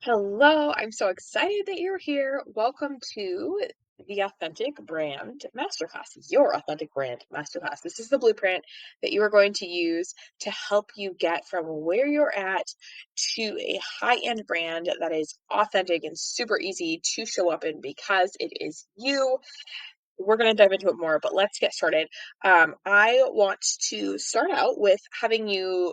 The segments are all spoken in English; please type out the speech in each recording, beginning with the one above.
Hello, I'm so excited that you're here. Welcome to the Authentic Brand Masterclass, your authentic brand masterclass. This is the blueprint that you are going to use to help you get from where you're at to a high-end brand that is authentic and super easy to show up in because it is you. We're going to dive into it more, but let's get started. I want to start out with having you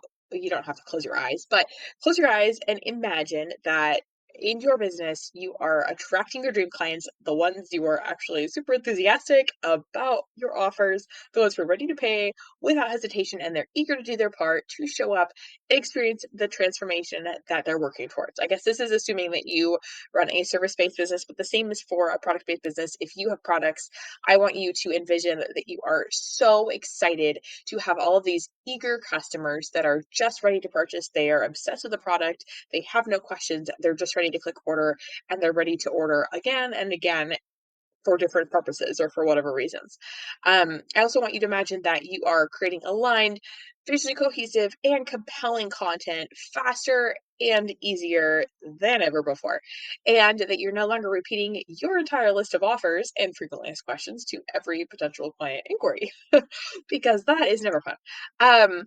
don't have to close your eyes, but close your eyes and imagine that in your business, you are attracting your dream clients, the ones you are actually super enthusiastic about your offers, the ones who are ready to pay without hesitation, and they're eager to do their part to show up and experience the transformation that they're working towards. I guess this is assuming that you run a service-based business, but the same is for a product-based business. If you have products, I want you to envision that you are so excited to have all of these eager customers that are just ready to purchase. They are obsessed with the product. They have no questions. They're just ready to click order and they're ready to order again and again for different purposes or for whatever reasons. I also want you to imagine that you are creating aligned, visually cohesive, and compelling content faster and easier than ever before. And that you're no longer repeating your entire list of offers and frequently asked questions to every potential client inquiry, because that is never fun. Um,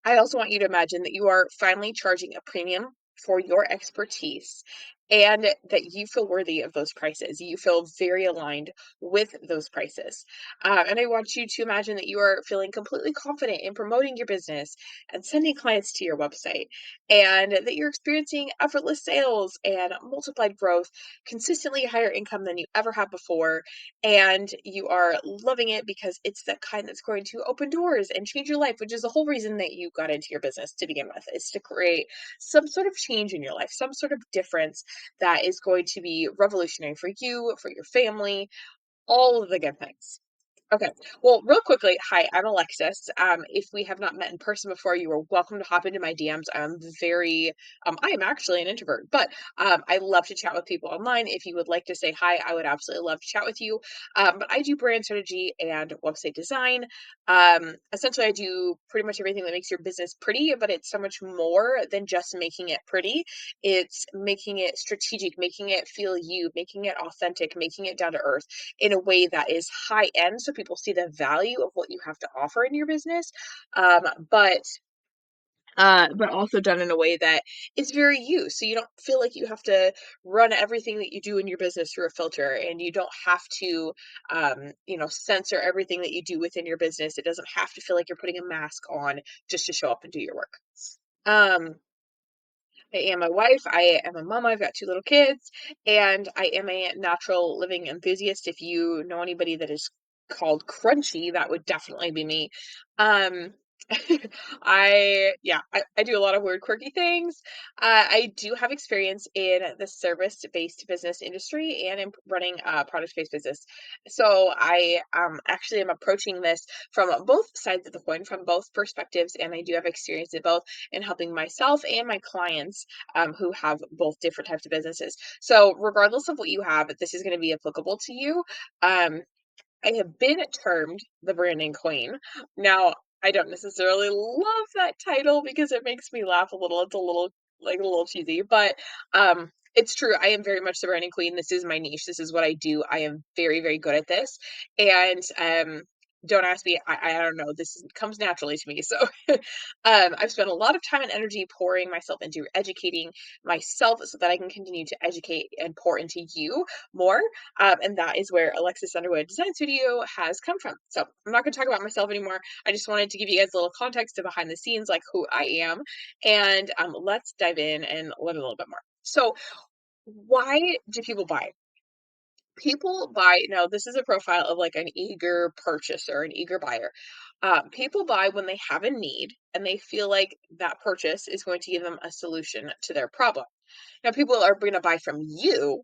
I also want you to imagine that you are finally charging a premium for your expertise and that you feel worthy of those prices. You feel very aligned with those prices. And I want you to imagine that you are feeling completely confident in promoting your business and sending clients to your website, and that you're experiencing effortless sales and multiplied growth, consistently higher income than you ever have before, and you are loving it because it's the kind that's going to open doors and change your life, which is the whole reason that you got into your business to begin with, is to create some sort of change in your life, some sort of difference that is going to be revolutionary for you, for your family, all of the good things. Okay. Well, real quickly, hi, I'm Alexis. If we have not met in person before, you are welcome to hop into my DMs. I am actually an introvert, but I love to chat with people online. If you would like to say hi, I would absolutely love to chat with you. But I do brand strategy and website design. Essentially, I do pretty much everything that makes your business pretty, but it's so much more than just making it pretty. It's making it strategic, making it feel you, making it authentic, making it down to earth in a way that is high end so people see the value of what you have to offer in your business. Um, but but also done in a way that is very you. So you don't feel like you have to run everything that you do in your business through a filter, and you don't have to, censor everything that you do within your business. It doesn't have to feel like you're putting a mask on just to show up and do your work. Um, I am a wife, I am a mom, I've got 2 little kids, and I am a natural living enthusiast. If you know anybody that is called crunchy, that would definitely be me. Um, I do a lot of weird, quirky things. I do have experience in the service-based business industry and in running a product-based business. So I, actually am approaching this from both sides of the coin, from both perspectives, and I do have experience in both in helping myself and my clients who have both different types of businesses. So, regardless of what you have, this is going to be applicable to you. Um, I have been termed the branding queen. Now, I don't necessarily love that title because it makes me laugh a little. It's a little cheesy, but it's true. I am very much the branding queen. This is my niche. This is what I do. I am very, very good at this. And don't ask me. I don't know. Comes naturally to me. So I've spent a lot of time and energy pouring myself into educating myself so that I can continue to educate and pour into you more. And that is where Alexis Underwood Design Studio has come from. So I'm not going to talk about myself anymore. I just wanted to give you guys a little context to behind the scenes, like who I am. And let's dive in and learn a little bit more. So, why do people buy? People buy, now this is a profile of like an eager purchaser, an eager buyer. People buy when they have a need and they feel like that purchase is going to give them a solution to their problem. Now, people are going to buy from you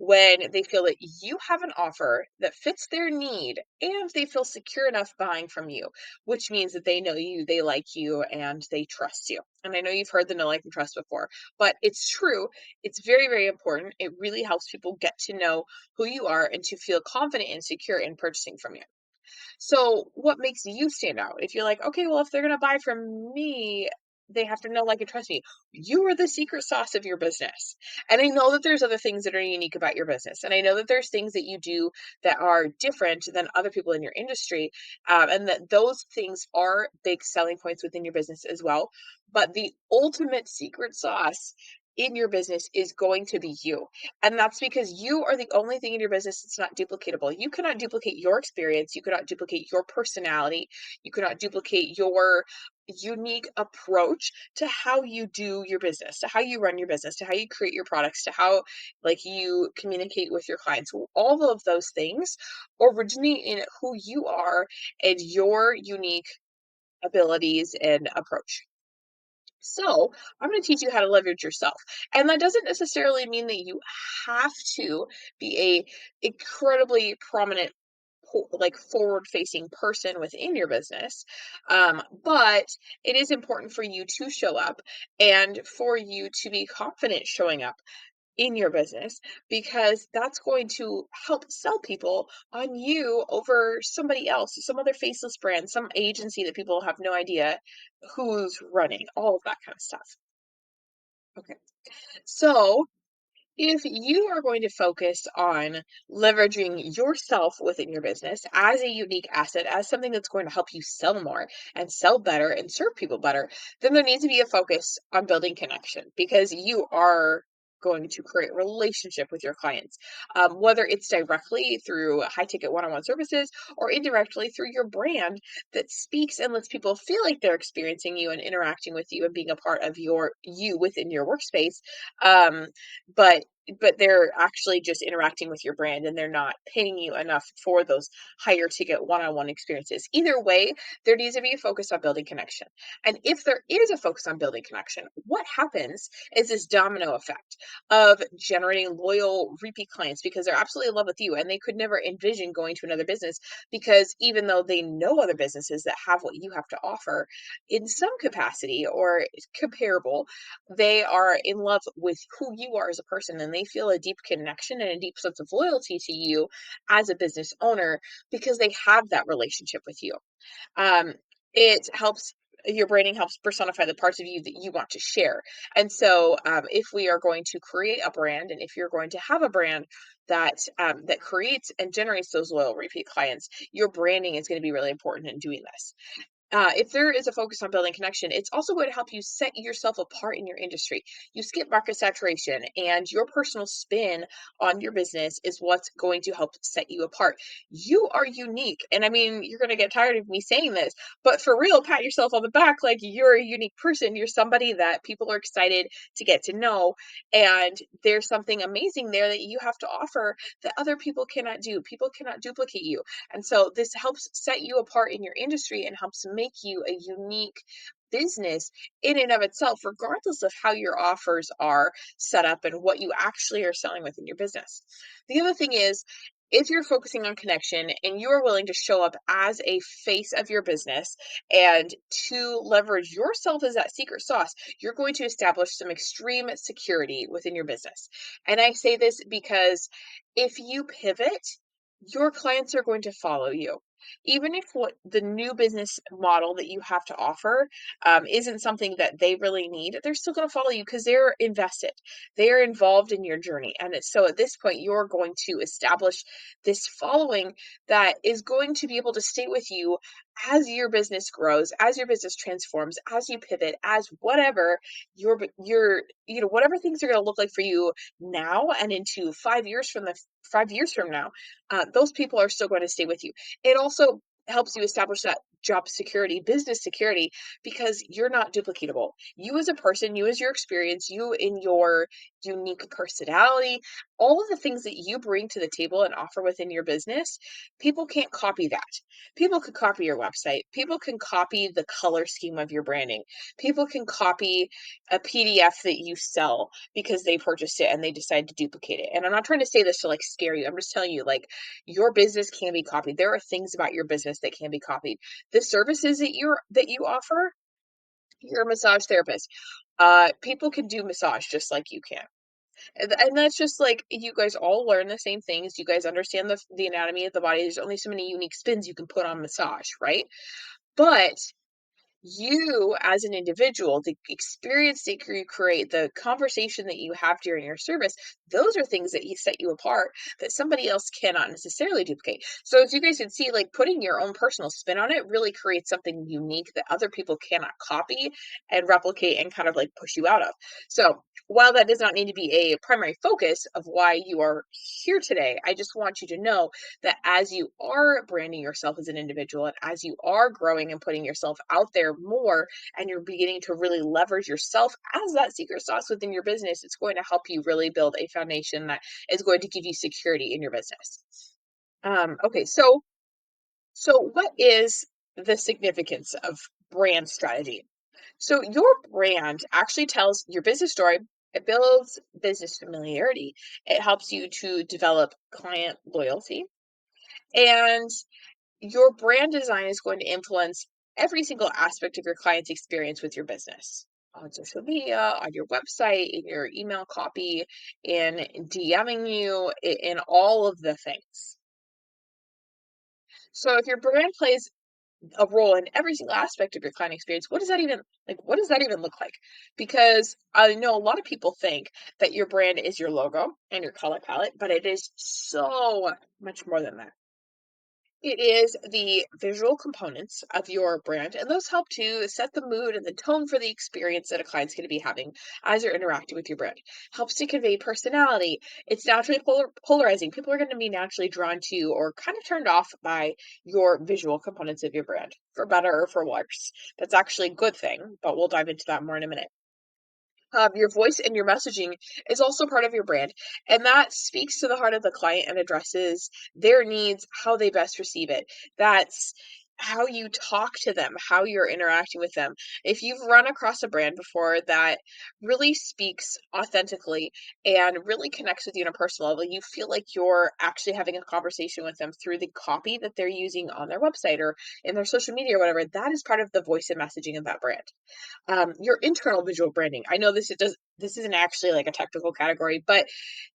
when they feel that you have an offer that fits their need and they feel secure enough buying from you, which means that they know you, they like you, and they trust you. And I know you've heard the know, like, and trust before, but it's true. It's very, very important. It really helps people get to know who you are and to feel confident and secure in purchasing from you. So, what makes you stand out? If you're like, okay, well, if they're going to buy from me, they have to know, like, and trust me. You are the secret sauce of your business. And I know that there's other things that are unique about your business. And I know that there's things that you do that are different than other people in your industry. And that those things are big selling points within your business as well. But the ultimate secret sauce in your business is going to be you. And that's because you are the only thing in your business that's not duplicatable. You cannot duplicate your experience. You cannot duplicate your personality. You cannot duplicate your unique approach to how you do your business, to how you run your business, to how you create your products, to how like you communicate with your clients. All of those things originate in who you are and your unique abilities and approach. So, I'm going to teach you how to leverage yourself. And that doesn't necessarily mean that you have to be a incredibly prominent like forward facing person within your business. But it is important for you to show up and for you to be confident showing up in your business because that's going to help sell people on you over somebody else, some other faceless brand, some agency that people have no idea who's running, all of that kind of stuff. Okay. So, if you are going to focus on leveraging yourself within your business as a unique asset, as something that's going to help you sell more and sell better and serve people better, then there needs to be a focus on building connection because you are going to create relationship with your clients, whether it's directly through high ticket one-on-one services or indirectly through your brand that speaks and lets people feel like they're experiencing you and interacting with you and being a part of you within your workspace. Um, but they're actually just interacting with your brand and they're not paying you enough for those higher ticket one-on-one experiences. Either way, there needs to be a focus on building connection. And if there is a focus on building connection, what happens is this domino effect of generating loyal repeat clients because they're absolutely in love with you and they could never envision going to another business because even though they know other businesses that have what you have to offer in some capacity or comparable, they are in love with who you are as a person and they feel a deep connection and a deep sense of loyalty to you as a business owner because they have that relationship with you. Um, it helps your branding helps personify the parts of you that you want to share. And so, if we are going to create a brand, and if you're going to have a brand that creates and generates those loyal repeat clients, your branding is going to be really important in doing this. If there is a focus on building connection, it's also going to help you set yourself apart in your industry. You skip market saturation, and your personal spin on your business is what's going to help set you apart. You are unique. And I mean, you're going to get tired of me saying this, but for real, pat yourself on the back like you're a unique person. You're somebody that people are excited to get to know. And there's something amazing there that you have to offer that other people cannot do. People cannot duplicate you. And so this helps set you apart in your industry and helps make you a unique business in and of itself, regardless of how your offers are set up and what you actually are selling within your business. The other thing is, if you're focusing on connection and you are willing to show up as a face of your business and to leverage yourself as that secret sauce, you're going to establish some extreme security within your business. And I say this because if you pivot, your clients are going to follow you. Even if what the new business model that you have to offer isn't something that they really need, they're still going to follow you because they're invested. They're involved in your journey. And so at this point, you're going to establish this following that is going to be able to stay with you as your business grows, as your business transforms, as you pivot, as whatever whatever things are going to look like for you now and into 5 years from the 5 years from now, those people are still going to stay with you. It also helps you establish that job security, business security, because you're not duplicatable. You as a person, you as your experience, you in your unique personality, all of the things that you bring to the table and offer within your business, people can't copy that. People could copy your website. People can copy the color scheme of your branding. People can copy a PDF that you sell because they purchased it and they decide to duplicate it. And I'm not trying to say this to like scare you. I'm just telling you, like, your business can be copied. There are things about your business that can be copied. The services that you offer, you're a massage therapist. People can do massage just like you can. And that's just like you guys all learn the same things. You guys understand the anatomy of the body. There's only so many unique spins you can put on massage, right? But You as an individual, the experience that you create, the conversation that you have during your service, those are things that set you apart that somebody else cannot necessarily duplicate. So as you guys can see, like putting your own personal spin on it really creates something unique that other people cannot copy and replicate and kind of like push you out of. So while that does not need to be a primary focus of why you are here today, I just want you to know that as you are branding yourself as an individual and as you are growing and putting yourself out there more and you're beginning to really leverage yourself as that secret sauce within your business, it's going to help you really build a foundation that is going to give you security in your business. Okay, so what is the significance of brand strategy? So your brand actually tells your business story. It builds business familiarity. It helps you to develop client loyalty. And your brand design is going to influence every single aspect of your client's experience with your business on social media, on your website, in your email copy, in DMing you, in all of the things. So if your brand plays a role in every single aspect of your client experience, what does that even what does that even look like? Because I know a lot of people think that your brand is your logo and your color palette, but it is so much more than that. It is the visual components of your brand, and those help to set the mood and the tone for the experience that a client's going to be having as you're interacting with your brand. Helps to convey personality. It's naturally polarizing. People are going to be naturally drawn to or kind of turned off by your visual components of your brand, for better or for worse. That's actually a good thing, but we'll dive into that more in a minute. Your voice and your messaging is also part of your brand, and that speaks to the heart of the client and addresses their needs, how they best receive it. That's how you talk to them, how you're interacting with them. If you've run across a brand before that really speaks authentically and really connects with you on a personal level, you feel like you're actually having a conversation with them through the copy that they're using on their website or in their social media or whatever. That is part of the voice and messaging of that brand. Your internal visual branding. I know this isn't actually like a technical category, but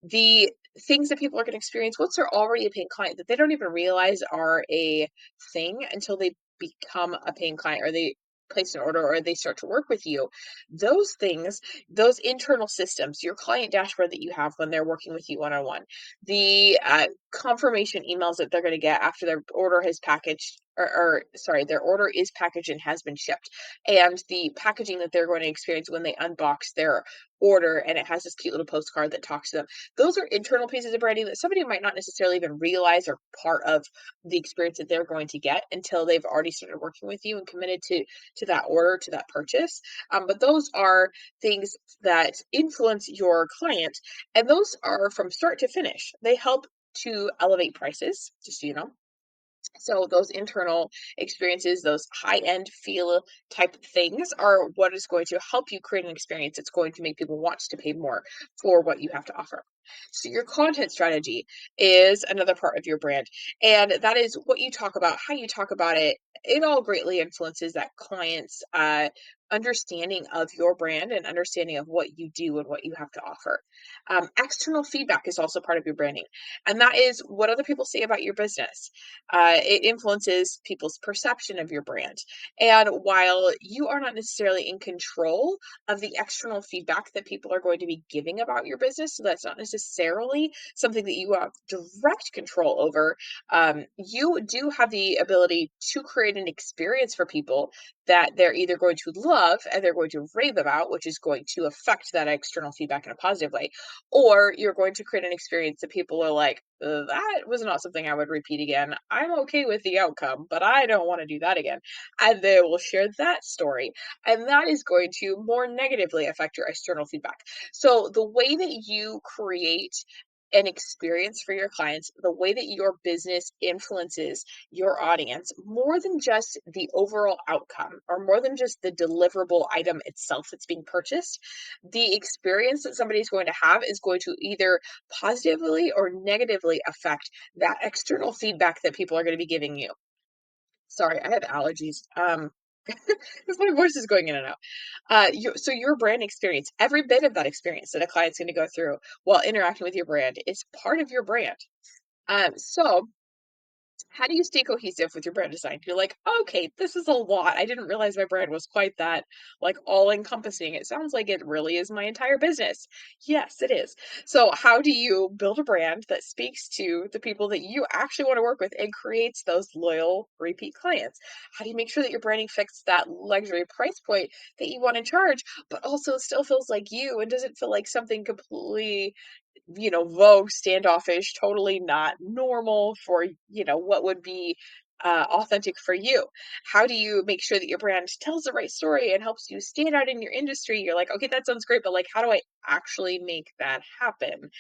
the things that people are going to experience once they're already a paying client that they don't even realize are a thing until they become a paying client or they place an order or they start to work with you. Those things, those internal systems, your client dashboard that you have when they're working with you one-on-one, the confirmation emails that they're going to get after their order has packaged or sorry, their order is packaged and has been shipped, and the packaging that they're going to experience when they unbox their order and it has this cute little postcard that talks to them. Those are internal pieces of branding that somebody might not necessarily even realize are part of the experience that they're going to get until they've already started working with you and committed to that order, to that purchase. But those are things that influence your client, and those are from start to finish. They help to elevate prices, just so you know. So those internal experiences, those high-end feel type things are what is going to help you create an experience that's going to make people want to pay more for what you have to offer. So your content strategy is another part of your brand. And that is what you talk about, how you talk about it. It all greatly influences that client's understanding of your brand and understanding of what you do and what you have to offer. External feedback is also part of your branding. And that is what other people say about your business. It influences people's perception of your brand. And while you are not necessarily in control of the external feedback that people are going to be giving about your business, so that's not necessarily something that you have direct control over, you do have the ability to create an experience for people that they're either going to love and they're going to rave about, which is going to affect that external feedback in a positive way, or you're going to create an experience that people are like, that was not something I would repeat again. I'm okay with the outcome, but I don't want to do that again. And they will share that story. And that is going to more negatively affect your external feedback. So the way that you create an experience for your clients, the way that your business influences your audience, more than just the overall outcome or more than just the deliverable item itself that's being purchased, the experience that somebody is going to have is going to either positively or negatively affect that external feedback that people are going to be giving you. Sorry, I have allergies. Because my voice is going in and out. So your brand experience, every bit of that experience that a client's going to go through while interacting with your brand is part of your brand. So How do you stay cohesive with your brand design? You're like, okay, this is a lot. I didn't realize my brand was quite that like all encompassing. It sounds like it really is my entire business. Yes, it is. So, how do you build a brand that speaks to the people that you actually want to work with and creates those loyal repeat clients? How do you make sure that your branding fits that luxury price point that you want to charge, but also still feels like you and doesn't feel like something completely vogue, standoffish, totally not normal for, what would be authentic for you? How do you make sure that your brand tells the right story and helps you stand out in your industry? You're like, okay, that sounds great, but like, how do I actually make that happen?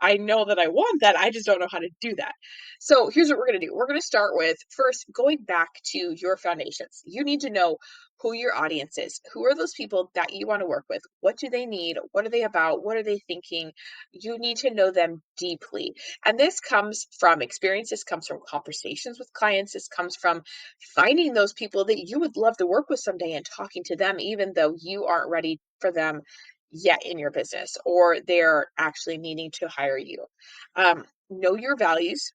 I know that I want that. I just don't know how to do that. So here's what we're going to do. We're going to start with first going back to your foundations. You need to know who your audience is. Who are those people that you want to work with? What do they need? What are they about? What are they thinking? You need to know them deeply. And this comes from experience. This comes from conversations with clients. This comes from finding those people that you would love to work with someday and talking to them, even though you aren't ready for them yet in your business or they're actually needing to hire you. Know your values.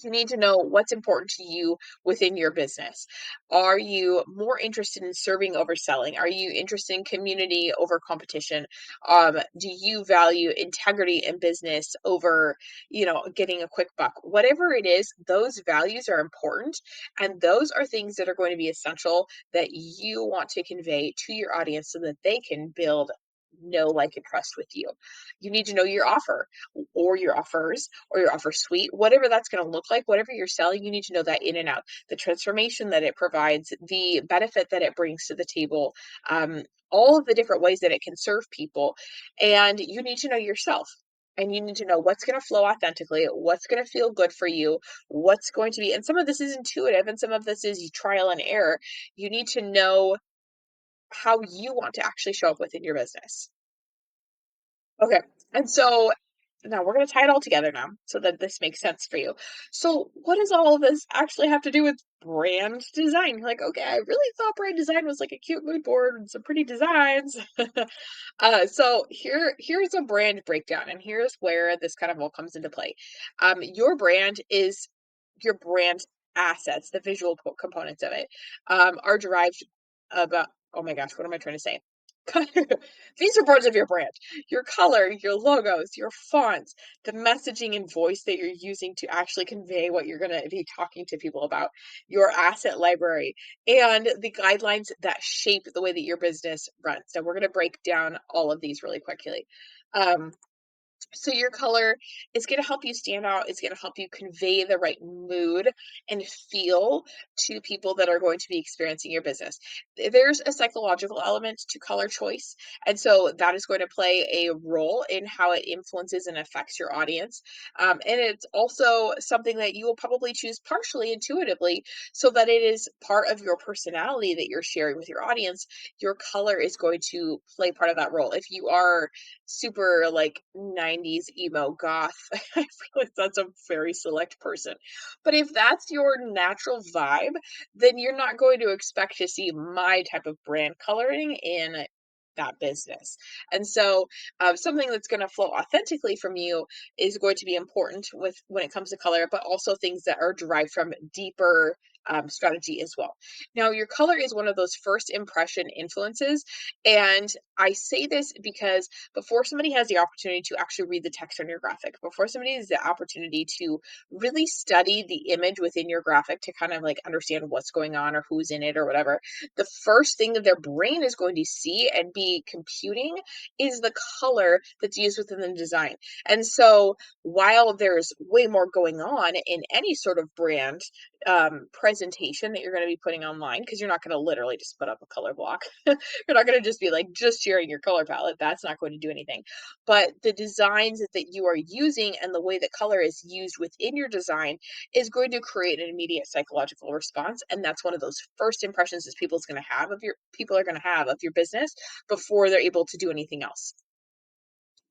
You need to know what's important to you within your business. Are you more interested in serving over selling? Are you interested in community over competition? Do you value integrity in business over, getting a quick buck? Whatever it is, those values are important. And those are things that are going to be essential that you want to convey to your audience so that they can build know, like, and trust with you. You need to know your offer or your offers or your offer suite, whatever that's going to look like, whatever you're selling, you need to know that in and out, the transformation that it provides, the benefit that it brings to the table, all of the different ways that it can serve people. And you need to know yourself. And you need to know what's going to flow authentically, what's going to feel good for you, what's going to be, and some of this is intuitive and some of this is trial and error. You need to know how you want to actually show up within your business. Okay. And so now we're going to tie it all together now so that this makes sense for you. So, what does all of this actually have to do with brand design? You're like, okay, I really thought brand design was like a cute mood board and some pretty designs. So here's a brand breakdown, and here's where this kind of all comes into play. Your brand is your brand assets, the visual components of it, are derived about. Oh my gosh, what am I trying to say? These are parts of your brand: your color, your logos, your fonts, the messaging and voice that you're using to actually convey what you're going to be talking to people about, your asset library, and the guidelines that shape the way that your business runs. So we're going to break down all of these really quickly. Um, so your color is going to help you stand out. It's going to help you convey the right mood and feel to people that are going to be experiencing your business. There's a psychological element to color choice. And so that is going to play a role in how it influences and affects your audience. And it's also something that you will probably choose partially intuitively so that it is part of your personality that you're sharing with your audience. Your color is going to play part of that role. If you are super like 90s emo goth. I feel like that's a very select person. But if that's your natural vibe, then you're not going to expect to see my type of brand coloring in that business. And so something that's going to flow authentically from you is going to be important with when it comes to color, but also things that are derived from deeper strategy as well. Now, your color is one of those first impression influences. And I say this because before somebody has the opportunity to actually read the text on your graphic, before somebody has the opportunity to really study the image within your graphic to kind of like understand what's going on or who's in it or whatever, the first thing that their brain is going to see and be computing is the color that's used within the design. And so while there's way more going on in any sort of brand presentation that you're going to be putting online, because you're not going to literally just put up a color block. You're not going to just be like just sharing your color palette. That's not going to do anything. But the designs that you are using and the way that color is used within your design is going to create an immediate psychological response. And that's one of those first impressions that people are going to have of your business before they're able to do anything else.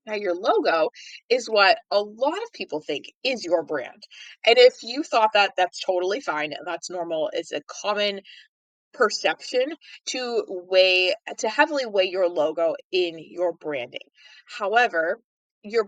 Now, your logo is what a lot of people think is your brand. And if you thought that, that's totally fine. That's normal. It's a common perception to heavily weigh your logo in your branding. However, your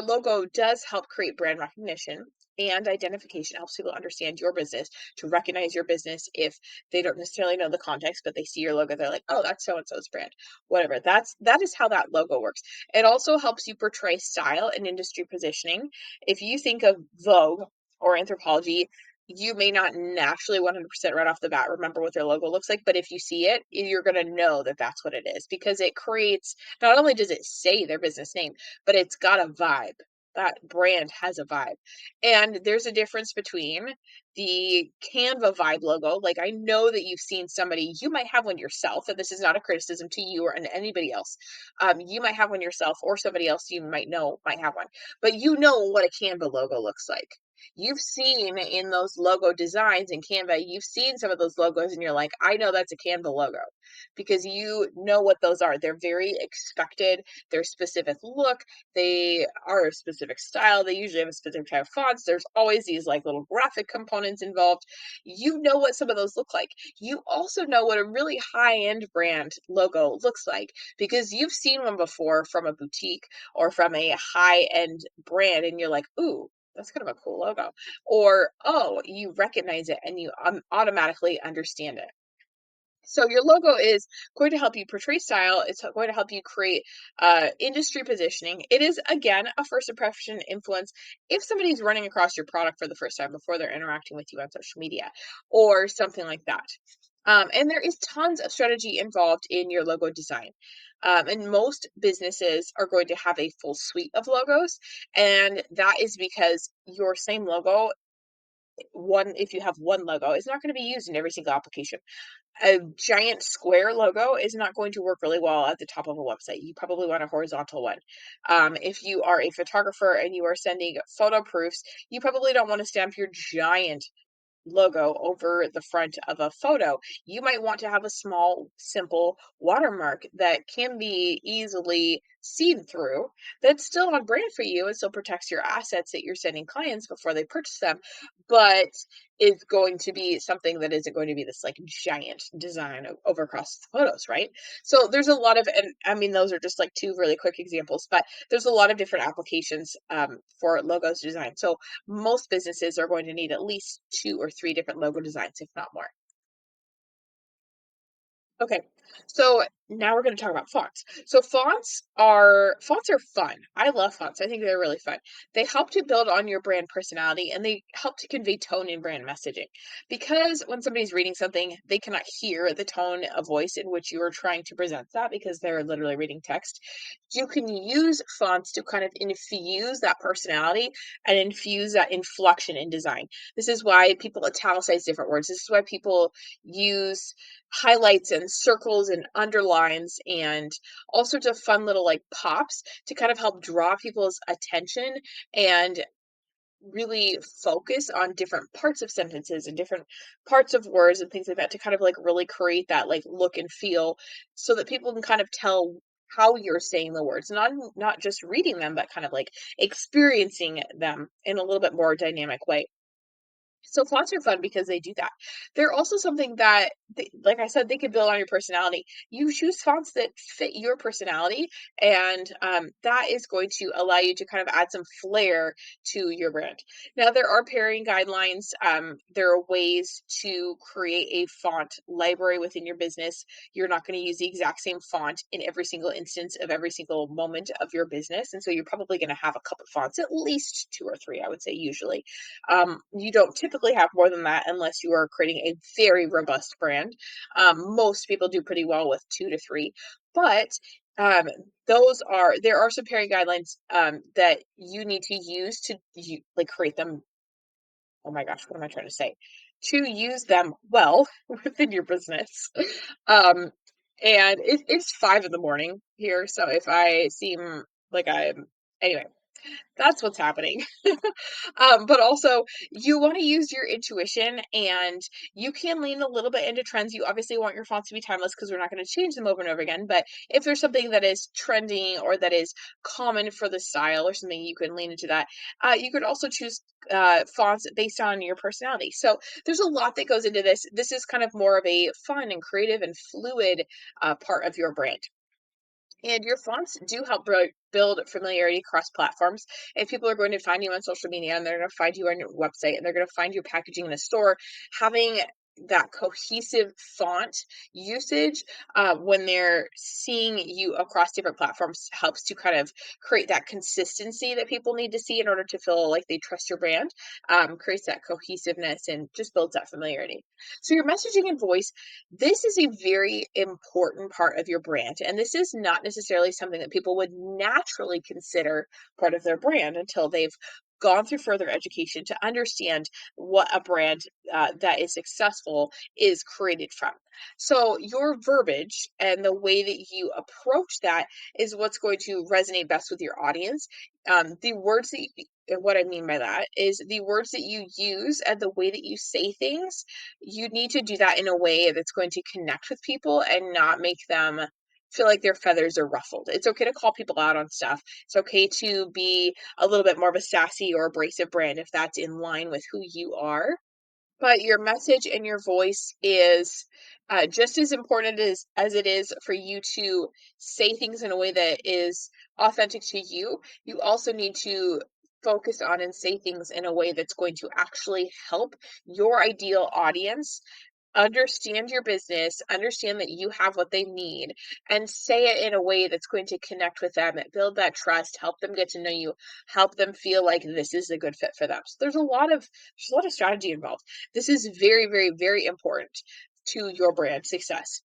logo does help create brand recognition. and identification helps people understand your business, to recognize your business if they don't necessarily know the context, but they see your logo, they're like, oh, that's so and so's brand. Whatever. That is how that logo works. It also helps you portray style and industry positioning. If you think of Vogue or Anthropologie, you may not naturally 100% right off the bat remember what their logo looks like, but if you see it, you're going to know that that's what it is, because it creates, not only does it say their business name, but it's got a vibe. That brand has a vibe. And there's a difference between the Canva vibe logo. Like, I know that you've seen somebody, you might have one yourself, and this is not a criticism to you or anybody else. You might have one yourself, or somebody else you might know might have one, but you know what a Canva logo looks like. You've seen in those logo designs in Canva, you've seen some of those logos and you're like, I know that's a Canva logo, because you know what those are. They're very expected, they're specific look, they are a specific style. They usually have a specific type of fonts. There's always these like little graphic components involved. You know what some of those look like. You also know what a really high-end brand logo looks like, because you've seen one before from a boutique or from a high-end brand, and you're like, ooh, that's kind of a cool logo. Or, oh, you recognize it and you automatically understand it. So your logo is going to help you portray style. It's going to help you create industry positioning. It is, again, a first impression influence. If somebody's running across your product for the first time before they're interacting with you on social media or something like that. And there is tons of strategy involved in your logo design. And most businesses are going to have a full suite of logos. And that is because your same logo, if you have one logo, is not going to be used in every single application. A giant square logo is not going to work really well at the top of a website. You probably want a horizontal one. If you are a photographer and you are sending photo proofs, you probably don't want to stamp your giant logo over the front of a photo. You might want to have a small, simple watermark that can be easily seen through, that's still on brand for you and still protects your assets that you're sending clients before they purchase them, but is going to be something that isn't going to be this like giant design over across the photos, right? So there's a lot of, and I mean, those are just like two really quick examples, but there's a lot of different applications for logos design. So most businesses are going to need at least 2 or 3 different logo designs, if not more. Okay, so now we're going to talk about fonts. So fonts are fun. I love fonts. I think they're really fun. They help to build on your brand personality, and they help to convey tone in brand messaging. Because when somebody's reading something, they cannot hear the tone of voice in which you are trying to present that, because they're literally reading text. You can use fonts to kind of infuse that personality and infuse that inflection in design. This is why people italicize different words. This is why people use highlights and circles and underlines and all sorts of fun little like pops to kind of help draw people's attention and really focus on different parts of sentences and different parts of words and things like that, to kind of like really create that like look and feel, so that people can kind of tell how you're saying the words, not just reading them, but kind of like experiencing them in a little bit more dynamic way. So fonts are fun because they do that. They're also something that, like I said, they can build on your personality. You choose fonts that fit your personality, and that is going to allow you to kind of add some flair to your brand. Now, there are pairing guidelines. There are ways to create a font library within your business. You're not going to use the exact same font in every single instance of every single moment of your business. And so you're probably going to have a couple fonts, at least 2 or 3, I would say, usually. You don't typically have more than that unless you are creating a very robust brand. Most people do pretty well with 2 to 3, but um, there are some pairing guidelines that you need to use to like create them. Oh my gosh, what am I trying to say? To use them well within your business. Um, and it's 5 in the morning here, so if I seem like I'm, anyway, that's what's happening. But also, you want to use your intuition, and you can lean a little bit into trends. You obviously want your fonts to be timeless, because we're not going to change them over and over again. But if there's something that is trending or that is common for the style or something, you can lean into that. You could also choose fonts based on your personality. So there's a lot that goes into this. This is kind of more of a fun and creative and fluid part of your brand. And your fonts do help build familiarity across platforms. If people are going to find you on social media and they're going to find you on your website and they're going to find your packaging in a store, having that cohesive font usage when they're seeing you across different platforms helps to kind of create that consistency that people need to see in order to feel like they trust your brand, creates that cohesiveness and just builds that familiarity. So your messaging and voice, this is a very important part of your brand. And this is not necessarily something that people would naturally consider part of their brand until they've gone through further education to understand what a brand that is successful is created from. So, your verbiage and the way that you approach that is what's going to resonate best with your audience. The words that what I mean by that is the words that you use and the way that you say things, you need to do that in a way that's going to connect with people and not make them feel like their feathers are ruffled. It's okay to call people out on stuff. It's okay to be a little bit more of a sassy or abrasive brand if that's in line with who you are. But your message and your voice is just as important as it is for you to say things in a way that is authentic to you. You also need to focus on and say things in a way that's going to actually help your ideal audience understand your business, understand that you have what they need, and say it in a way that's going to connect with them, build that trust, help them get to know you, help them feel like this is a good fit for them. So there's a lot of strategy involved. This is very, very, very important to your brand success.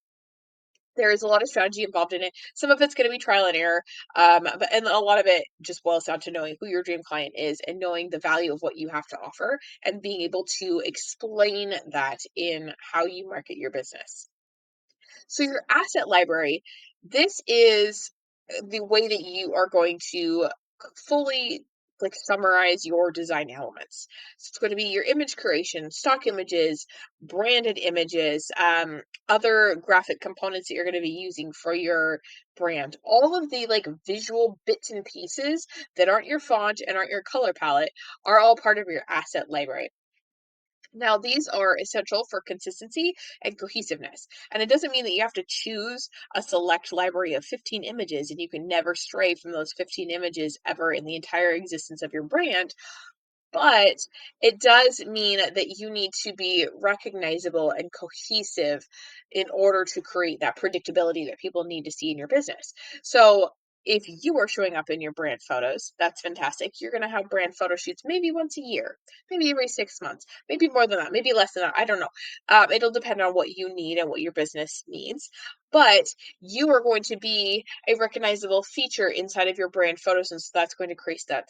There is a lot of strategy involved in it. Some of it's going to be trial and error, but and a lot of it just boils down to knowing who your dream client is and knowing the value of what you have to offer and being able to explain that in how you market your business. So your asset library, this is the way that you are going to fully like summarize your design elements. So it's going to be your image creation, stock images, branded images, other graphic components that you're going to be using for your brand. All of the like visual bits and pieces that aren't your font and aren't your color palette are all part of your asset library. Now, these are essential for consistency and cohesiveness. And it doesn't mean that you have to choose a select library of 15 images and you can never stray from those 15 images ever in the entire existence of your brand. But it does mean that you need to be recognizable and cohesive in order to create that predictability that people need to see in your business. So, if you are showing up in your brand photos, that's fantastic. You're going to have brand photo shoots maybe once a year, maybe every 6 months, maybe more than that, maybe less than that. I don't know. It'll depend on what you need and what your business needs. But you are going to be a recognizable feature inside of your brand photos. And so that's going to create that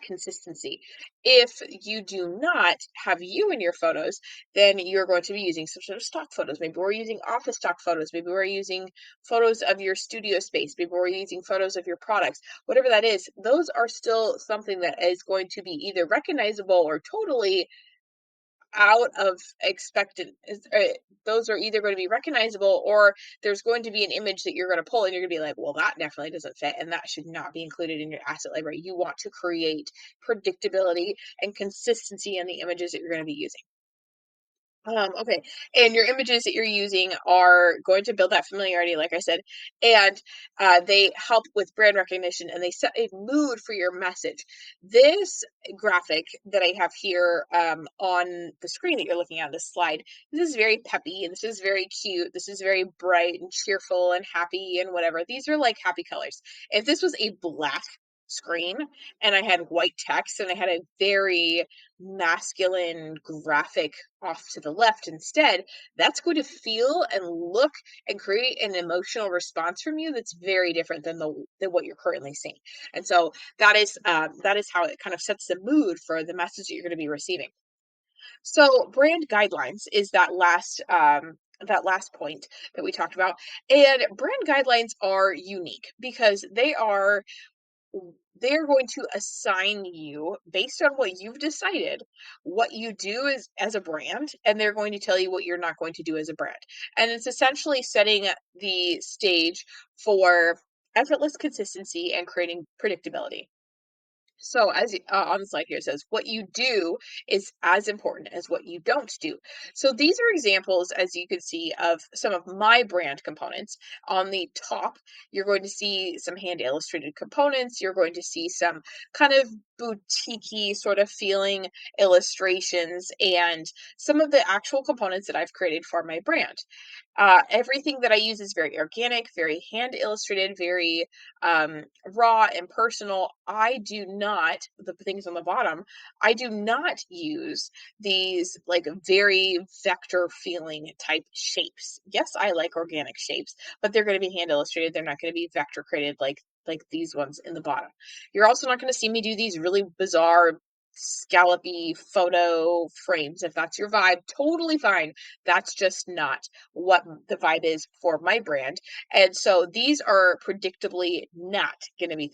consistency. If you do not have you in your photos, then you're going to be using some sort of stock photos. Maybe we're using office stock photos. Maybe we're using photos of your studio space. Maybe we're using photos of your products. Whatever that is, those are still something that is going to be either recognizable or totally out of those are either going to be recognizable or there's going to be an image that you're going to pull and you're going to be like, well, that definitely doesn't fit and that should not be included in your asset library. You want to create predictability and consistency in the images that you're going to be using. Okay. And your images that you're using are going to build that familiarity, like I said, and they help with brand recognition and they set a mood for your message. This graphic that I have here on the screen that you're looking at, this slide, this is very peppy and this is very cute. This is very bright and cheerful and happy and whatever. These are like happy colors. If this was a black screen and I had white text and I had a very masculine graphic off to the left instead, that's going to feel and look and create an emotional response from you that's very different than what you're currently seeing. And so that is how it kind of sets the mood for the message that you're going to be receiving. So brand guidelines is that last point that we talked about. And brand guidelines are unique because they're going to assign you based on what you've decided what you do as a brand, and they're going to tell you what you're not going to do as a brand. And it's essentially setting the stage for effortless consistency and creating predictability. So as on the slide here, it says, what you do is as important as what you don't do. So these are examples, as you can see, of some of my brand components. On the top, you're going to see some hand illustrated components. You're going to see some kind of boutique sort of feeling illustrations and some of the actual components that I've created for my brand. Everything that I use is very organic, very hand illustrated, very raw and personal. I do not, the things on the bottom, I do not use these like very vector feeling type shapes. Yes, I like organic shapes, but they're going to be hand illustrated. They're not going to be vector created like these ones in the bottom. You're also not going to see me do these really bizarre scallopy photo frames. If that's your vibe, totally fine. That's just not what the vibe is for my brand. And so these are predictably not going to be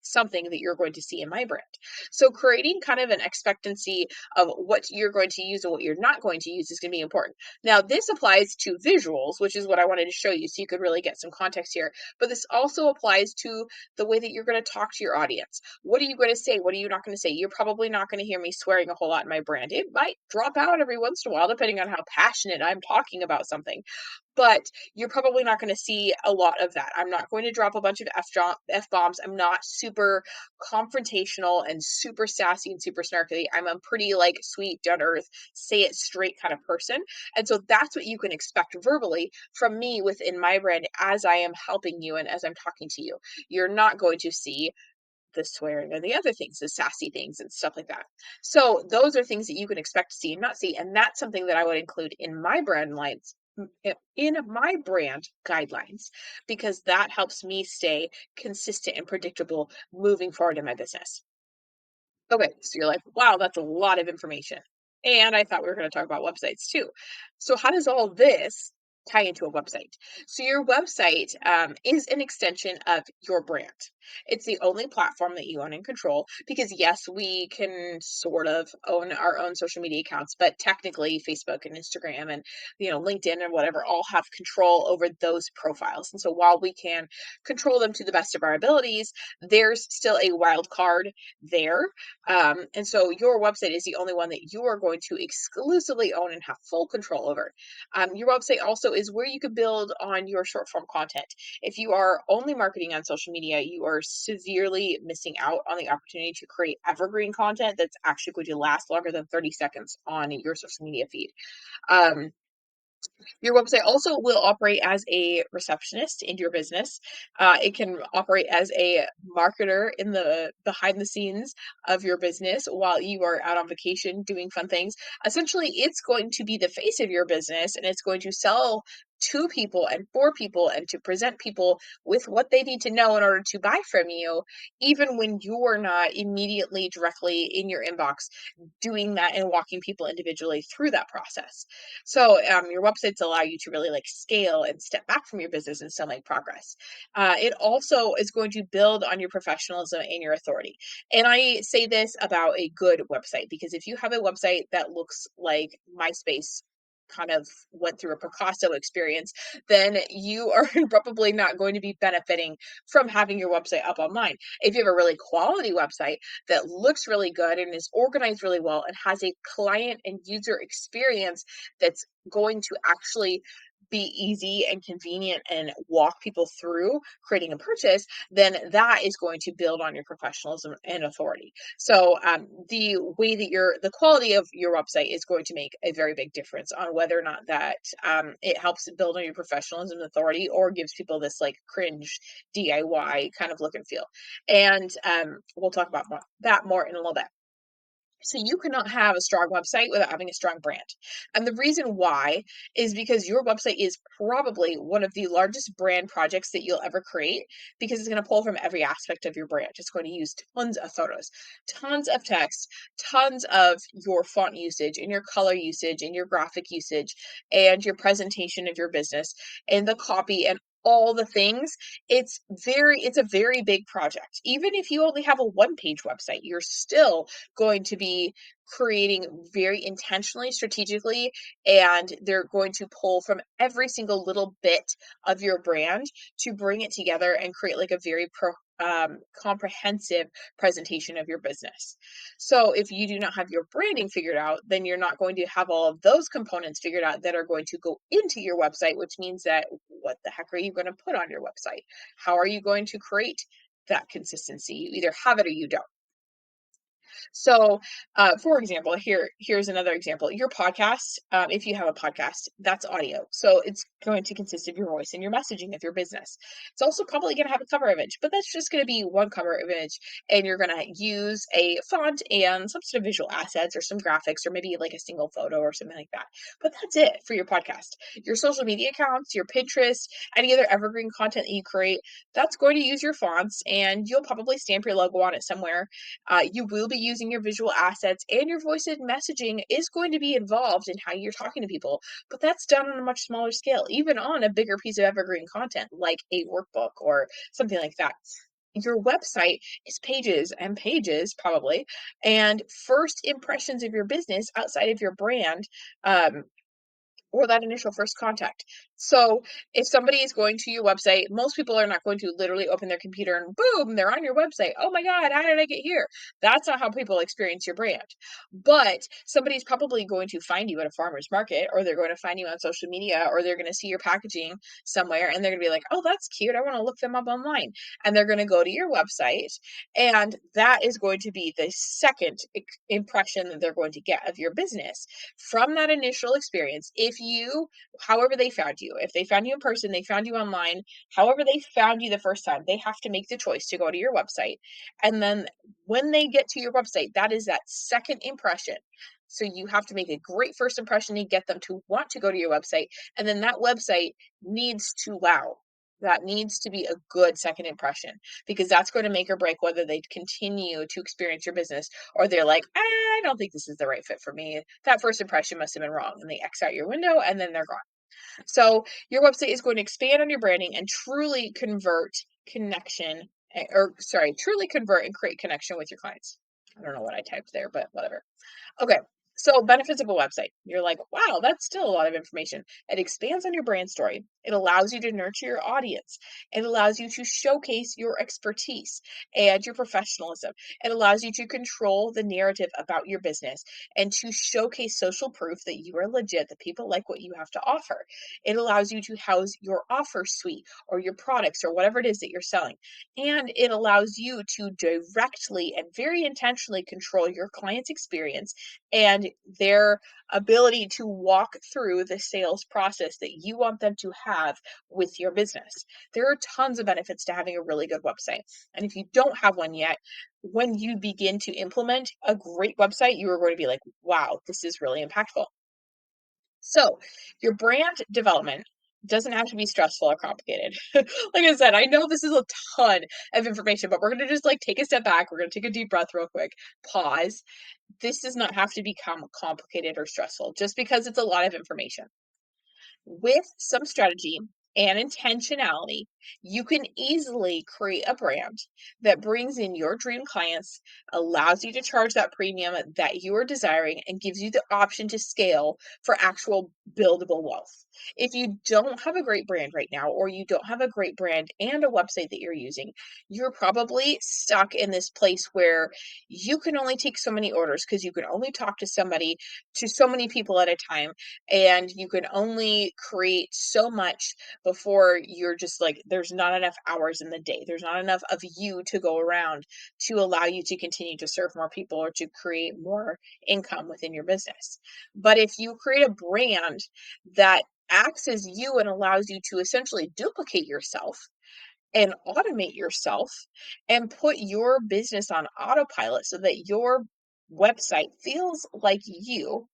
something that you're going to see in my brand. So creating kind of an expectancy of what you're going to use and what you're not going to use is going to be important. Now, this applies to visuals, which is what I wanted to show you so you could really get some context here. But this also applies to the way that you're going to talk to your audience. What are you going to say? What are you not going to say? You're probably not going to hear me swearing a whole lot in my brand. It might drop out every once in a while, depending on how passionate I'm talking about something, but you're probably not going to see a lot of that. I'm not going to drop a bunch of F bombs. I'm not super confrontational and super sassy and super snarky. I'm a pretty like sweet, down to earth, say it straight kind of person. And so that's what you can expect verbally from me within my brand as I am helping you and as I'm talking to you. You're not going to see the swearing or the other things, the sassy things and stuff like that. So those are things that you can expect to see and not see. And that's something that I would include in my brand lines, in my brand guidelines, because that helps me stay consistent and predictable moving forward in my business. Okay, so you're like, wow, that's a lot of information. And I thought we were going to talk about websites too. So, how does all this tie into a website? So, your website is an extension of your brand. It's the only platform that you own and control because, yes, we can sort of own our own social media accounts, but technically, Facebook and Instagram and LinkedIn and whatever all have control over those profiles. And so, while we can control them to the best of our abilities, there's still a wild card there, and so your website is the only one that you are going to exclusively own and have full control over. Your website also is where you can build on your short form content. If you are only marketing on social media, you are severely missing out on the opportunity to create evergreen content that's actually going to last longer than 30 seconds on your social media feed. Um, your website also will operate as a receptionist in your business. It can operate as a marketer in the behind the scenes of your business while you are out on vacation doing fun things. Essentially, it's going to be the face of your business and it's going to sell to people and for people and to present people with what they need to know in order to buy from you, even when you're not immediately directly in your inbox doing that and walking people individually through that process. So your websites allow you to really like scale and step back from your business and still make progress. It also is going to build on your professionalism and your authority. And I say this about a good website because if you have a website that looks like MySpace kind of went through a Picasso experience, then you are probably not going to be benefiting from having your website up online. If you have a really quality website that looks really good and is organized really well and has a client and user experience that's going to actually be easy and convenient and walk people through creating a purchase, then that is going to build on your professionalism and authority. So the way that the quality of your website is going to make a very big difference on whether or not that it helps build on your professionalism and authority or gives people this like cringe DIY kind of look and feel. And we'll talk about that more in a little bit. So you cannot have a strong website without having a strong brand. And the reason why is because your website is probably one of the largest brand projects that you'll ever create because it's going to pull from every aspect of your brand. It's going to use tons of photos, tons of text, tons of your font usage and your color usage and your graphic usage and your presentation of your business and the copy and all the things. It's a very big project. Even if you only have a one-page website, you're still going to be creating very intentionally, strategically, and they're going to pull from every single little bit of your brand to bring it together and create like a very comprehensive presentation of your business. So if you do not have your branding figured out, then you're not going to have all of those components figured out that are going to go into your website, which means that what the heck are you going to put on your website? How are you going to create that consistency? You either have it or you don't. So, for example, here's another example. Your podcast, if you have a podcast, that's audio. So it's going to consist of your voice and your messaging of your business. It's also probably going to have a cover image, but that's just going to be one cover image, and you're going to use a font and some sort of visual assets or some graphics or maybe like a single photo or something like that. But that's it for your podcast. Your social media accounts, your Pinterest, any other evergreen content that you create, that's going to use your fonts, and you'll probably stamp your logo on it somewhere. You will be using your visual assets, and your voice and messaging is going to be involved in how you're talking to people, but that's done on a much smaller scale, even on a bigger piece of evergreen content like a workbook or something like that. Your website is pages and pages, probably, and first impressions of your business outside of your brand. Or that initial first contact. So if somebody is going to your website, most people are not going to literally open their computer and boom, they're on your website. Oh my God, how did I get here? That's not how people experience your brand. But somebody's probably going to find you at a farmer's market, or they're going to find you on social media, or they're going to see your packaging somewhere and they're going to be like, oh, that's cute. I want to look them up online. And they're going to go to your website. And that is going to be the second impression that they're going to get of your business from that initial experience. However they found you, if they found you in person, they found you online, however they found you the first time, they have to make the choice to go to your website. And then when they get to your website, that is that second impression. So you have to make a great first impression to get them to want to go to your website. And then that website needs to wow. That needs to be a good second impression, because that's going to make or break whether they continue to experience your business, or they're like, I don't think this is the right fit for me. That first impression must have been wrong. And they X out your window and then they're gone. So your website is going to expand on your branding and truly convert truly convert and create connection with your clients. I don't know what I typed there, but whatever. Okay. So benefits of a website. You're like, wow, that's still a lot of information. It expands on your brand story. It allows you to nurture your audience. It allows you to showcase your expertise and your professionalism. It allows you to control the narrative about your business and to showcase social proof that you are legit, that people like what you have to offer. It allows you to house your offer suite or your products or whatever it is that you're selling. And it allows you to directly and very intentionally control your client's experience and their ability to walk through the sales process that you want them to have with your business. There are tons of benefits to having a really good website. And if you don't have one yet, when you begin to implement a great website, you are going to be like, wow, this is really impactful. So, your brand development doesn't have to be stressful or complicated. Like I said, I know this is a ton of information, but we're going to just like take a step back. We're going to take a deep breath real quick, pause. This does not have to become complicated or stressful just because it's a lot of information. With some strategy and intentionality, you can easily create a brand that brings in your dream clients, allows you to charge that premium that you are desiring, and gives you the option to scale for actual buildable wealth. If you don't have a great brand right now, or you don't have a great brand and a website that you're using, you're probably stuck in this place where you can only take so many orders because you can only talk to so many people at a time, and you can only create so much before you're just like, there's not enough hours in the day, there's not enough of you to go around to allow you to continue to serve more people or to create more income within your business. But if you create a brand that acts as you and allows you to essentially duplicate yourself and automate yourself and put your business on autopilot so that your website feels like you,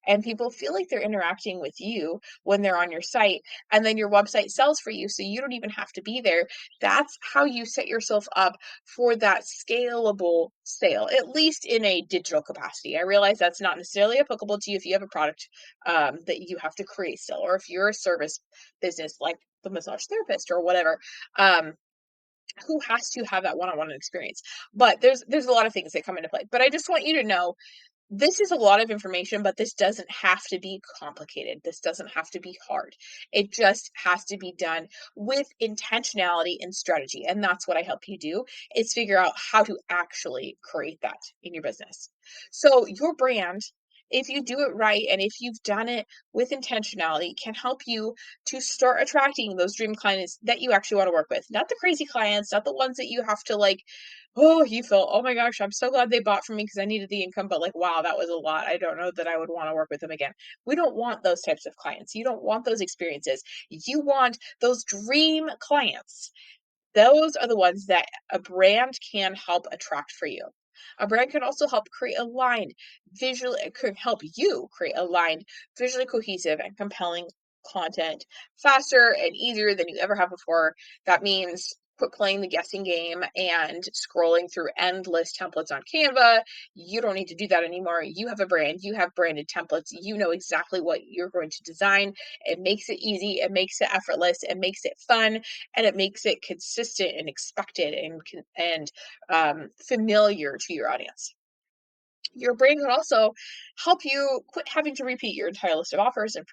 and people feel like they're interacting with you when they're on your site, and then your website sells for you so you don't even have to be there. That's how you set yourself up for that scalable sale, at least in a digital capacity. I realize that's not necessarily applicable to you if you have a product that you have to create still, or if you're a service business like the massage therapist or whatever, um, who has to have that one-on-one experience. But there's a lot of things that come into play. But I just want you to know This is a lot of information, but this doesn't have to be complicated. This doesn't have to be hard. It just has to be done with intentionality and strategy. And that's what I help you do, is figure out how to actually create that in your business. So your brand, if you do it right and if you've done it with intentionality, can help you to start attracting those dream clients that you actually want to work with. Not the crazy clients, not the ones that you have to like, oh, you feel, oh my gosh, I'm so glad they bought from me because I needed the income, but like, wow, that was a lot. I don't know that I would want to work with them again. We don't want those types of clients. You don't want those experiences. You want those dream clients. Those are the ones that a brand can help attract for you. A brand can also help create aligned, visually, it could help you create aligned, visually cohesive, and compelling content faster and easier than you ever have before. That means quit playing the guessing game and scrolling through endless templates on Canva. You don't need to do that anymore. You have a brand, you have branded templates, you know exactly what you're going to design. It makes it easy, it makes it effortless, it makes it fun, and it makes it consistent and expected and familiar to your audience. Your brain can also help you quit having to repeat your entire list of offers and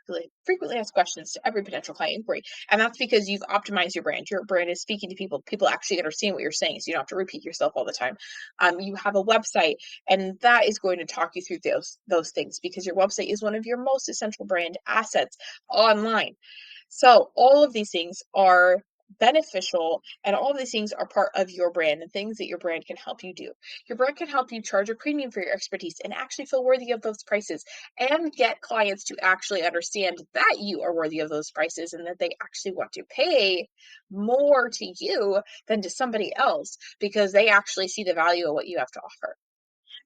frequently ask questions to every potential client inquiry. And that's because you've optimized your brand. Your brand is speaking to people. People actually understand what you're saying, so you don't have to repeat yourself all the time. You have a website, and that is going to talk you through those things, because your website is one of your most essential brand assets online. So all of these things are beneficial, and all of these things are part of your brand and things that your brand can help you do. Your brand can help you charge a premium for your expertise and actually feel worthy of those prices, and get clients to actually understand that you are worthy of those prices and that they actually want to pay more to you than to somebody else, because they actually see the value of what you have to offer.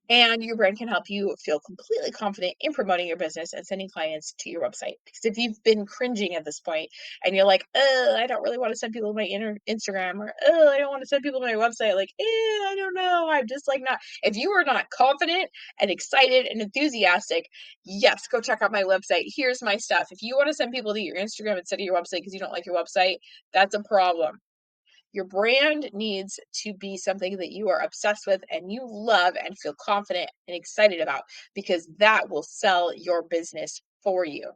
And your brand can help you feel completely confident in promoting your business and sending clients to your website. Because if you've been cringing at this point and you're like, oh, I don't really want to send people to my Instagram, or oh, I don't want to send people to my website, like, I don't know, I'm just like not. If you are not confident and excited and enthusiastic, yes, go check out my website. Here's my stuff. If you want to send people to your Instagram instead of your website because you don't like your website, that's a problem. Your brand needs to be something that you are obsessed with and you love and feel confident and excited about, because that will sell your business for you.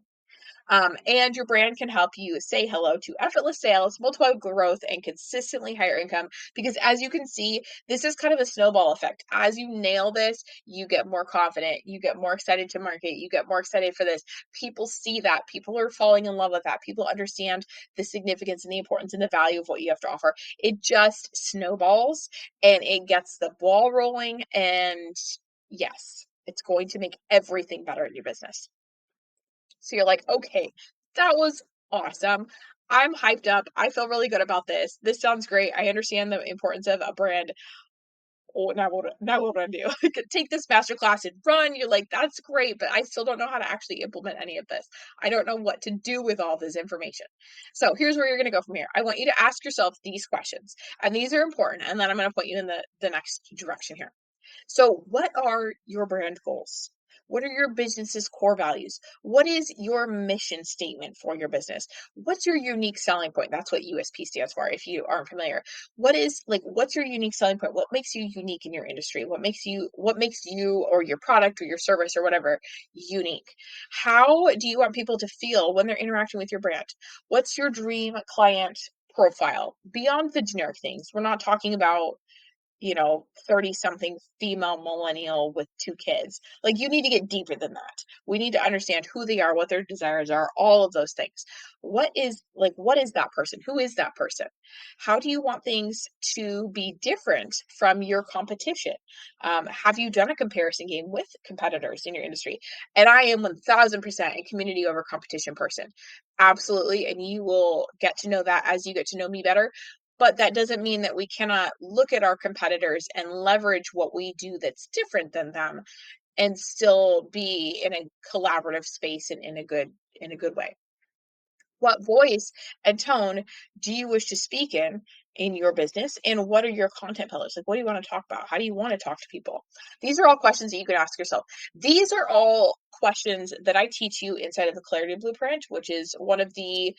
And your brand can help you say hello to effortless sales, multiple growth, and consistently higher income. Because as you can see, this is kind of a snowball effect. As you nail this, you get more confident, you get more excited to market, you get more excited for this. People see that, people are falling in love with that, people understand the significance and the importance and the value of what you have to offer. It just snowballs and it gets the ball rolling. And yes, it's going to make everything better in your business. So you're like, okay, that was awesome. I'm hyped up. I feel really good about this. This sounds great. I understand the importance of a brand. Oh, now what do I do? I could take this masterclass and run. You're like, that's great, but I still don't know how to actually implement any of this. I don't know what to do with all this information. So here's where you're going to go from here. I want you to ask yourself these questions, and these are important. And then I'm going to point you in the next direction here. So, what are your brand goals? What are your business's core values? What is your mission statement for your business? What's your unique selling point? That's what USP stands for, if you aren't familiar. What's your unique selling point? What makes you unique in your industry? What makes you or your product or your service or whatever unique? How do you want people to feel when they're interacting with your brand? What's your dream client profile? Beyond the generic things. We're not talking about 30 something female millennial with 2 kids. Like, you need to get deeper than that. We need to understand who they are, what their desires are, all of those things. What is that person? Who is that person? How do you want things to be different from your competition? Have you done a comparison game with competitors in your industry? And I am 1000% a community over competition person. Absolutely. And you will get to know that as you get to know me better. But that doesn't mean that we cannot look at our competitors and leverage what we do that's different than them, and still be in a collaborative space and in a good way. What voice and tone do you wish to speak in your business, and what are your content pillars? Like, what do you want to talk about? How do you want to talk to people? These are all questions that you can ask yourself. These are all questions that I teach you inside of the Clarity Blueprint, which is one of the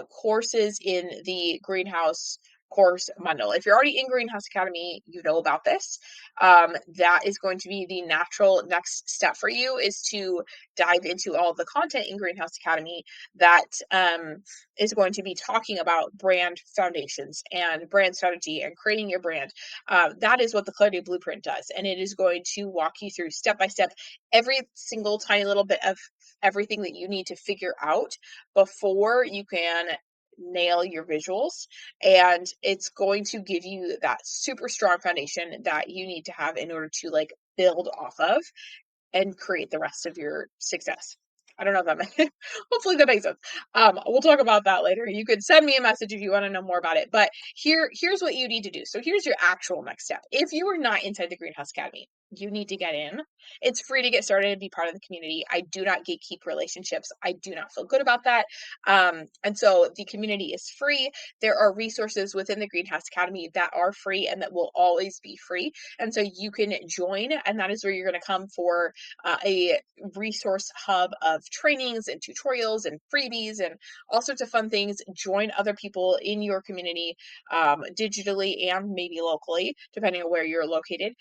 courses in the Greenhouse course bundle. If you're already in Greenhouse Academy, you know about this. That is going to be the natural next step for you, is to dive into all of the content in Greenhouse Academy that is going to be talking about brand foundations and brand strategy and creating your brand. That is what the Clarity Blueprint does. And it is going to walk you through step by step every single tiny little bit of everything that you need to figure out before you can nail your visuals. And it's going to give you that super strong foundation that you need to have in order to like build off of and create the rest of your success. I don't know if that makes hopefully that makes sense. We'll talk about that later. You could send me a message if you want to know more about it. But here's what you need to do. So here's your actual next step. If you are not inside the Greenhouse Academy, you need to get in. It's free to get started and be part of the community. I do not gatekeep relationships. I do not feel good about that. And so the community is free. There are resources within the Greenhouse Academy that are free and that will always be free. And so you can join, and that is where you're going to come for a resource hub of trainings and tutorials and freebies and all sorts of fun things. Join other people in your community, digitally and maybe locally, depending on where you're located.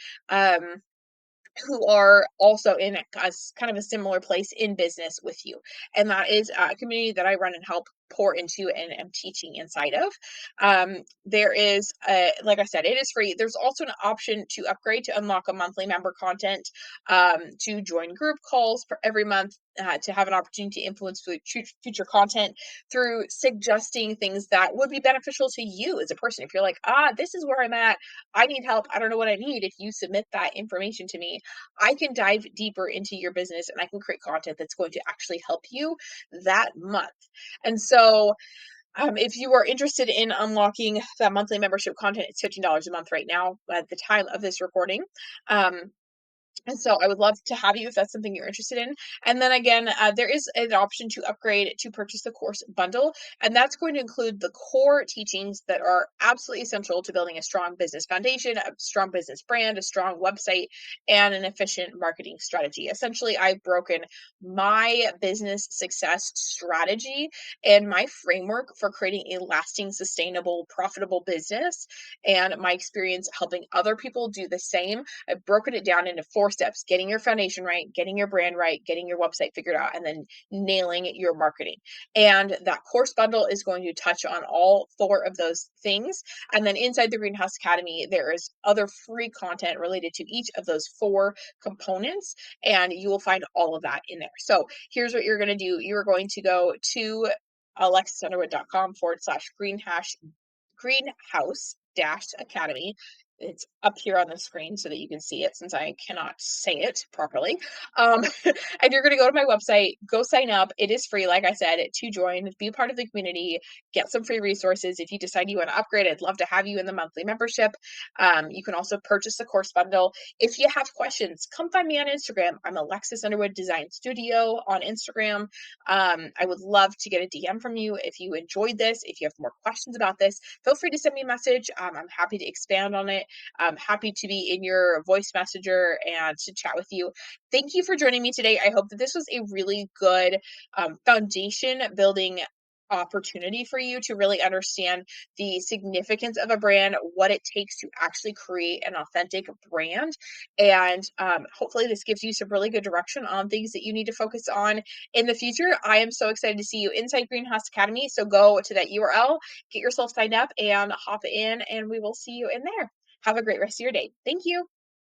Who are also in kind of a similar place in business with you. And that is a community that I run and help pour into and am teaching inside of. There is, like I said, it is free. There's also an option to upgrade to unlock a monthly member content, to join group calls for every month, to have an opportunity to influence future content through suggesting things that would be beneficial to you as a person. If you're like, this is where I'm at, I need help, I don't know what I need. If you submit that information to me, I can dive deeper into your business and I can create content that's going to actually help you that month. And so, if you are interested in unlocking that monthly membership content, it's $15 a month right now at the time of this recording. And so I would love to have you if that's something you're interested in. And then again, there is an option to upgrade to purchase the course bundle. And that's going to include the core teachings that are absolutely essential to building a strong business foundation, a strong business brand, a strong website, and an efficient marketing strategy. Essentially, I've broken my business success strategy and my framework for creating a lasting, sustainable, profitable business, and my experience helping other people do the same. I've broken it down into 4 steps: getting your foundation right, getting your brand right, getting your website figured out, and then nailing your marketing. And that course bundle is going to touch on all 4 of those things. And then inside the Greenhouse Academy, there is other free content related to each of those 4 components, and you will find all of that in there. So here's what you're going to do. You are going to go to alexasunderwood.com/greenhouse dash academy. It's up here on the screen so that you can see it, since I cannot say it properly. Um, and you're going to go to my website, go sign up. It is free, like I said, to join, be a part of the community, get some free resources. If you decide you want to upgrade, I'd love to have you in the monthly membership. You can also purchase the course bundle. If you have questions, come find me on Instagram. I'm Alexis Underwood Design Studio on Instagram. I would love to get a DM from you if you enjoyed this. If you have more questions about this, feel free to send me a message. I'm happy to expand on it. I'm happy to be in your voice messenger and to chat with you. Thank you for joining me today. I hope that this was a really good foundation building opportunity for you to really understand the significance of a brand, what it takes to actually create an authentic brand. And hopefully this gives you some really good direction on things that you need to focus on in the future. I am so excited to see you inside Greenhouse Academy. So go to that URL, get yourself signed up, and hop in, and we will see you in there. Have a great rest of your day. Thank you.